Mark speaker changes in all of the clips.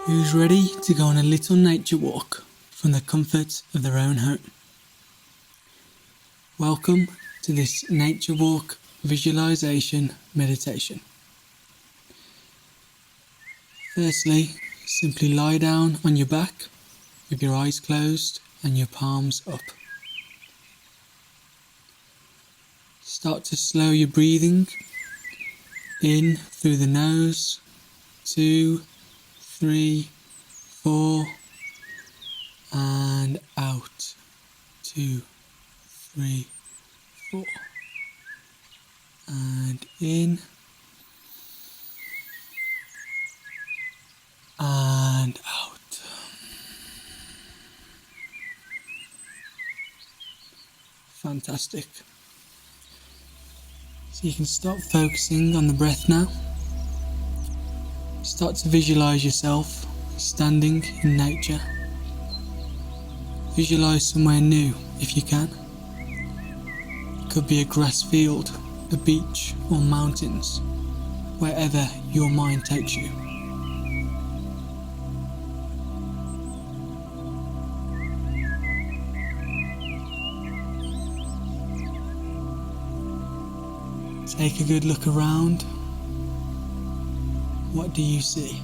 Speaker 1: Who's ready to go on a little nature walk from the comfort of their own home? Welcome to this nature walk visualization meditation. Firstly, simply lie down on your back with your eyes closed and your palms up. Start to slow your breathing in through the nose, 2, 3, 4, and out, 2, 3, 4, and in, and out. Fantastic. So you can start focusing on the breath now. Start to visualize yourself standing in nature. Visualize somewhere new if you can. It could be a grass field, a beach, or mountains, wherever your mind takes you. Take a good look around. What do you see?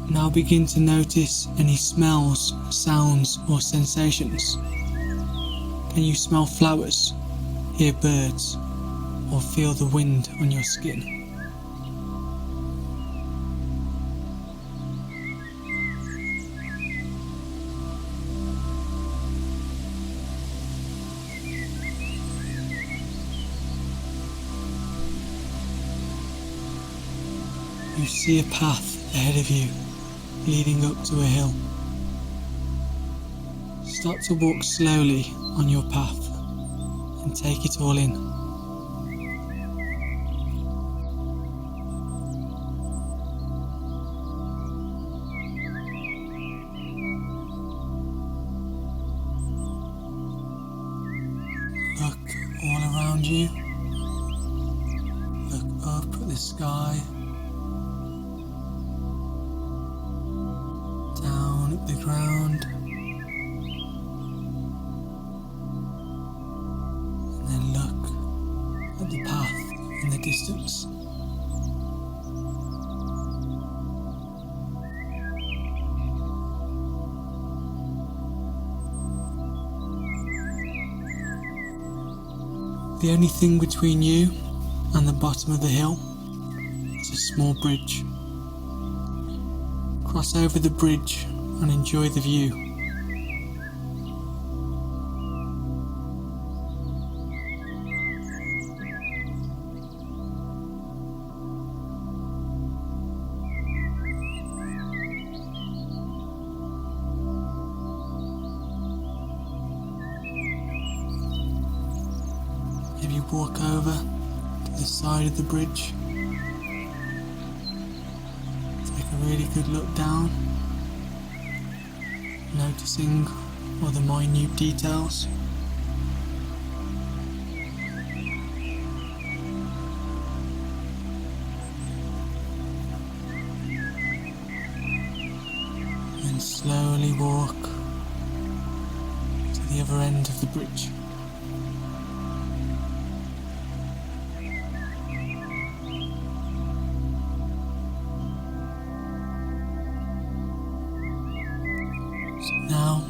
Speaker 1: Now begin to notice any smells, sounds, or sensations. Can you smell flowers, hear birds, or feel the wind on your skin? You see a path ahead of you, leading up to a hill. Start to walk slowly on your path and take it all in. Look all around you. Look up at the sky. Down at the ground. And then look at the path in the distance. The only thing between you and the bottom of the hill is a small bridge. Cross over the bridge and enjoy the view. If you walk over to the side of the bridge, take a really good look down, noticing all the minute details. Then slowly walk to the other end of the bridge. Now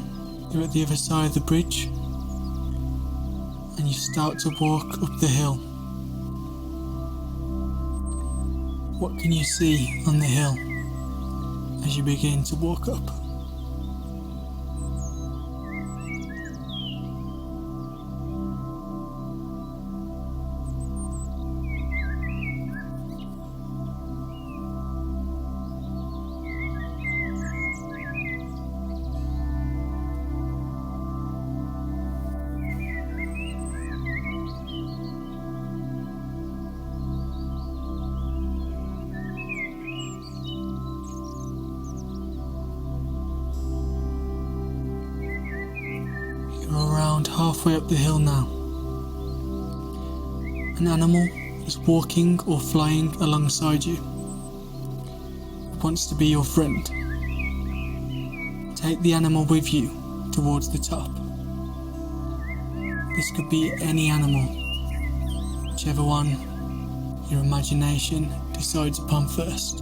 Speaker 1: you're at the other side of the bridge and you start to walk up the hill. What can you see on the hill as you begin to walk up? halfway up the hill now. An animal is walking or flying alongside you. It wants to be your friend. Take the animal with you towards the top. This could be any animal, whichever one your imagination decides upon first.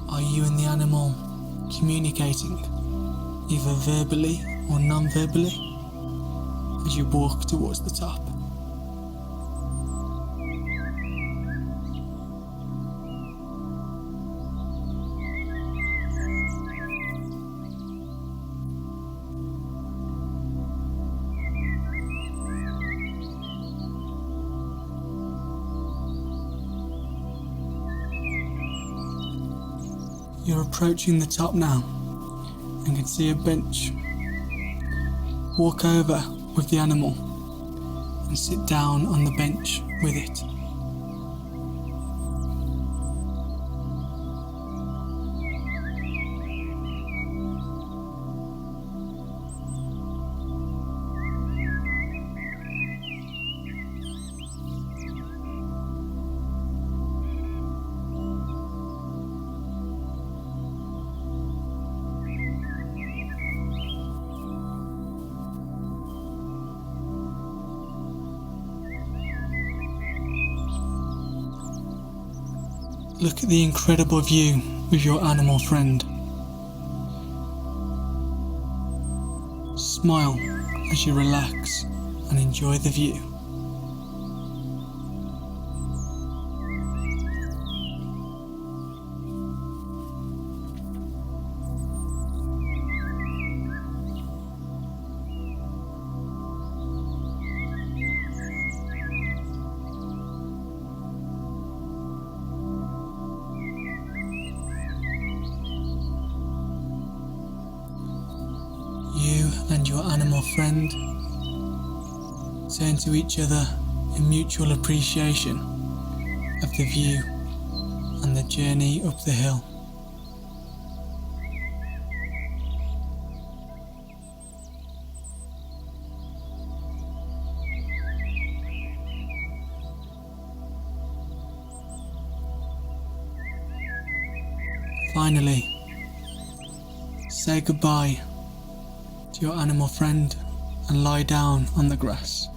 Speaker 1: Are you and the animal communicating, either verbally or non-verbally, as you walk towards the top? You're approaching the top now and can see a bench. Walk over with the animal and sit down on the bench with it. Look at the incredible view with your animal friend. Smile as you relax and enjoy the view. You and your animal friend turn to each other in mutual appreciation of the view and the journey up the hill. Finally, say goodbye to your animal friend and lie down on the grass.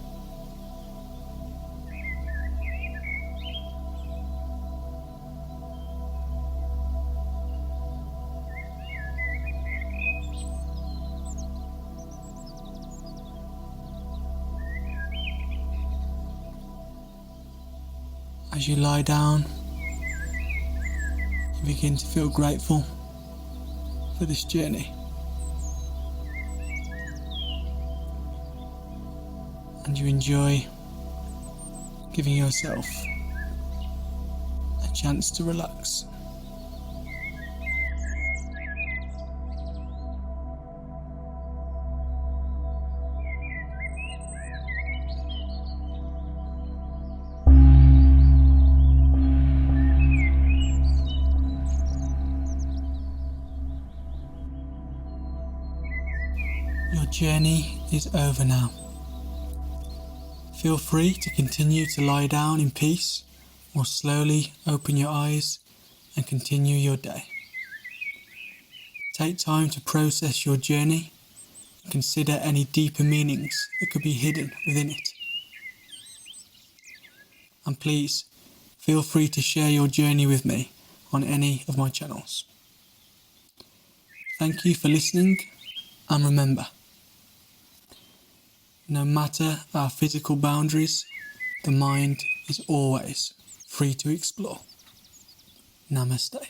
Speaker 1: As you lie down, you begin to feel grateful for this journey. And you enjoy giving yourself a chance to relax. Your journey is over now. Feel free to continue to lie down in peace or slowly open your eyes and continue your day. Take time to process your journey and consider any deeper meanings that could be hidden within it. And please, feel free to share your journey with me on any of my channels. Thank you for listening, and remember, no matter our physical boundaries, the mind is always free to explore. Namaste.